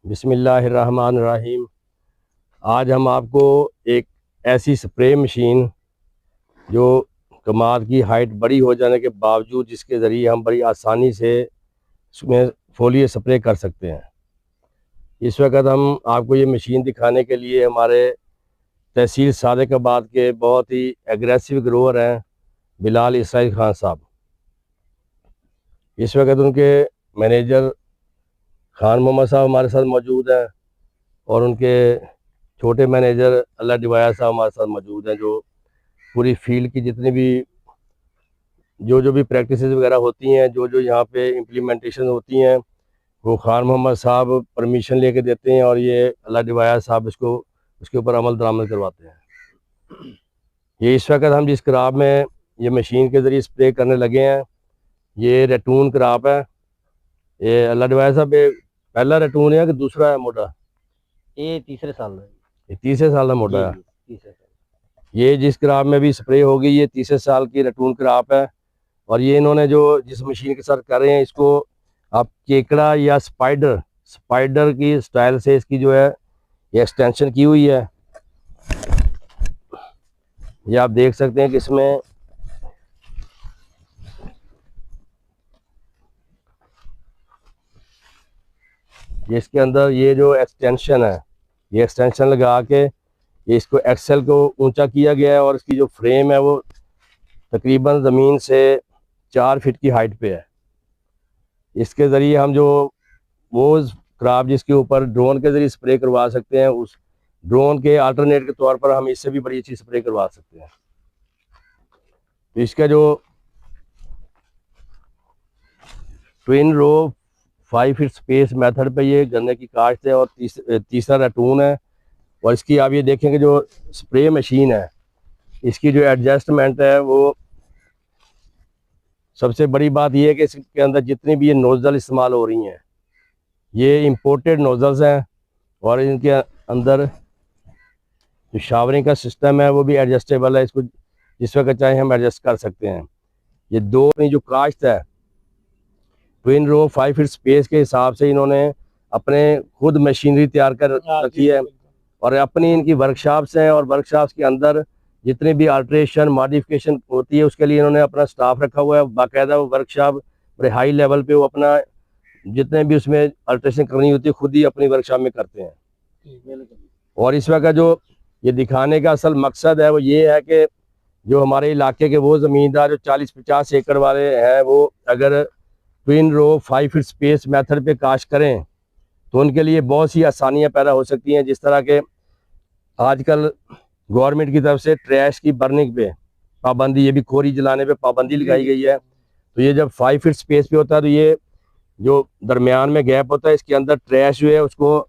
बिस्मिल्लाहिर्रहमानिर्रहीम। आज हम आपको एक ऐसी स्प्रे मशीन जो कमाद की हाइट बड़ी हो जाने के बावजूद जिसके ज़रिए हम बड़ी आसानी से उसमें फोलियो स्प्रे कर सकते हैं। इस वक्त हम आपको ये मशीन दिखाने के लिए हमारे तहसील सादिकाबाद के बहुत ही एग्रेसिव ग्रोअर हैं बिलाल इसराइल खान साहब। इस वक्त उनके मैनेजर खान मोहम्मद साहब हमारे साथ मौजूद हैं और उनके छोटे मैनेजर अल्लाह डिवाया साहब हमारे साथ मौजूद हैं, जो पूरी फील्ड की जितनी भी जो भी प्रैक्टिस वगैरह होती हैं, जो यहाँ पे इम्प्लीमेंटेशन होती हैं, वो खान मोहम्मद साहब परमिशन लेके देते हैं और ये अल्लाह डिवाया साहब इसको उसके ऊपर अमल दरामद करवाते हैं। ये इस वक्त हम जिस क्रॉप में ये मशीन के ज़रिए स्प्रे करने लगे हैं, ये रेटून क्रॉप है। ये अल्लाह डिवाया साहब पहला रेटून है कि दूसरा है मोटा? ये तीसरे साल में। ये तीसरे साल का मोटा है। ये जिस क्रॉप में भी स्प्रे होगी ये तीसरे साल की रेटून क्रॉप है। और ये इन्होंने जो जिस मशीन के साथ कर रहे हैं, इसको आप केकड़ा या स्पाइडर की स्टाइल से इसकी जो है ये एक्सटेंशन की हुई है। ये आप देख सकते हैं कि इसमें इसके अंदर ये जो एक्सटेंशन है, ये एक्सटेंशन लगा के ये इसको एक्सेल को ऊंचा किया गया है और इसकी जो फ्रेम है वो तकरीबन ज़मीन से 4 फीट की हाइट पे है। इसके ज़रिए हम जो वो क्रॉप जिसके ऊपर ड्रोन के ज़रिए स्प्रे करवा सकते हैं, उस ड्रोन के अल्टरनेट के तौर पर हम इससे भी बड़ी अच्छी स्प्रे करवा सकते हैं। तो इसका जो ट्विन रो 5 फीट स्पेस मेथड पे ये गन्ने की काश्त है और तीसरा रेटून है। और इसकी आप ये देखेंगे जो स्प्रे मशीन है, इसकी जो एडजस्टमेंट है, वो सबसे बड़ी बात यह है कि इसके अंदर जितनी भी ये नोज़ल इस्तेमाल हो रही हैं ये इंपोर्टेड नोज़ल्स हैं और इनके अंदर जो शावरिंग का सिस्टम है वो भी एडजस्टेबल है। इसको जिस वक्त चाहे हम एडजस्ट कर सकते हैं। ये दो जो काश्त है ट्विन रो 5 फीट स्पेस के हिसाब से इन्होंने अपने खुद मशीनरी तैयार कर रखी है और अपनी इनकी वर्कशॉप्स हैं और वर्कशॉप्स के अंदर जितनी भी अल्ट्रेशन मॉडिफिकेशन होती है उसके लिए इन्होंने अपना स्टाफ रखा हुआ है। बाकायदा वो वर्कशॉप बड़े हाई लेवल पे वो अपना जितने भी उसमें अल्ट्रेशन करनी होती है खुद ही अपनी वर्कशॉप में करते हैं। और इस वक्त जो ये दिखाने का असल मकसद है वो ये है कि जो हमारे इलाके के वो ज़मींदार जो 40-50 एकड़ वाले हैं, वो अगर ट्विन रो 5 फीट स्पेस मेथड पे काश्त करें तो उनके लिए बहुत सी आसानियां पैदा हो सकती हैं। जिस तरह के आजकल गवर्नमेंट की तरफ से ट्रैश की बर्निंग पे पाबंदी, ये भी खोरी जलाने पे पाबंदी लगाई गई है। तो ये जब 5 फीट स्पेस पे होता है तो ये जो दरमियान में गैप होता है इसके अंदर ट्रैश जो है उसको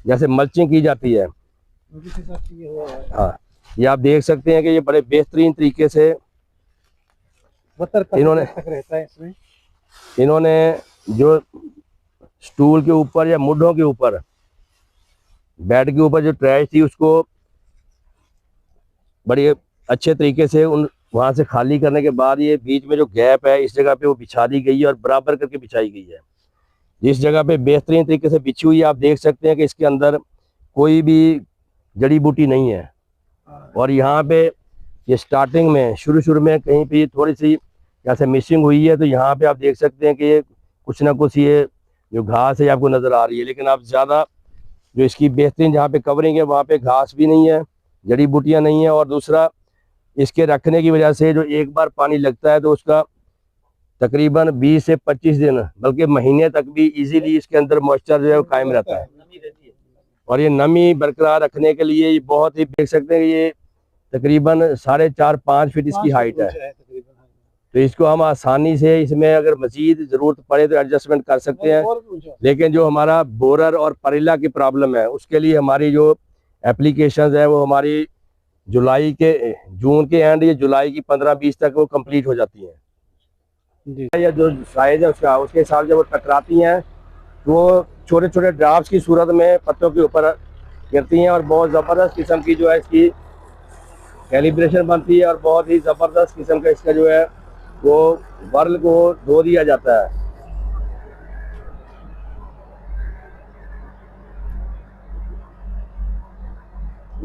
जैसे मल्चिंग की जाती है। हाँ, ये आप देख सकते हैं कि ये बड़े बेहतरीन तरीके से इन्होंने जो स्टूल के ऊपर या मुड्ढों के ऊपर बेड के ऊपर जो ट्रैश थी उसको बड़े अच्छे तरीके से वहाँ से खाली करने के बाद ये बीच में जो गैप है इस जगह पे वो बिछा दी गई है और बराबर करके बिछाई गई है। जिस जगह पे बेहतरीन तरीके से बिछी हुई है आप देख सकते हैं कि इसके अंदर कोई भी जड़ी बूटी नहीं है। और यहाँ पे ये स्टार्टिंग में शुरू में कहीं पे थोड़ी सी जैसे मिसिंग हुई है, तो यहाँ पे आप देख सकते हैं कि ये कुछ ना कुछ ये जो घास है आपको नज़र आ रही है, लेकिन आप ज़्यादा जो इसकी बेहतरीन जहाँ पे कवरिंग है वहाँ पे घास भी नहीं है, जड़ी बूटियाँ नहीं है। और दूसरा इसके रखने की वजह से जो एक बार पानी लगता है तो उसका तकरीबन 20 से 25 दिन बल्कि महीने तक भी इजीली इसके अंदर मॉइस्चर जो है वो कायम रहता है। और ये नमी बरकरार रखने के लिए ये बहुत ही देख सकते हैं कि ये तकरीबन 4.5-5 फीट इसकी हाइट है। तो इसको हम आसानी से इसमें अगर मजीद ज़रूरत पड़े तो एडजस्टमेंट कर सकते हैं। लेकिन जो हमारा बोरर और परेला की प्रॉब्लम है उसके लिए हमारी जो एप्लीकेशंस है वो हमारी जून के एंड या जुलाई की 15-20 तक वो कंप्लीट हो जाती हैं। या जो साइज है उसके हिसाब से वो टकराती हैं तो वो छोटे छोटे ड्राफ्ट की सूरत में पत्तों के ऊपर गिरती हैं और बहुत ज़बरदस्त किस्म की जो है इसकी कैलिब्रेशन बनती है और बहुत ही ज़बरदस्त किस्म का इसका जो है वो बर्ल को धो दिया जाता है।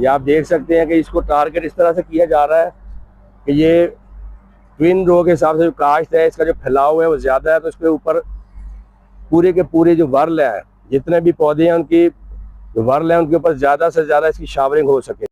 ये आप देख सकते हैं कि इसको टारगेट इस तरह से किया जा रहा है कि ये ट्विन रो के हिसाब से जो काश्त है इसका जो फैलाव है वो ज़्यादा है, तो इसके ऊपर पूरे के पूरे जो वर्ल है, जितने भी पौधे हैं उनकी जो वर्ल है उनके ऊपर ज़्यादा से ज़्यादा इसकी शावरिंग हो सके।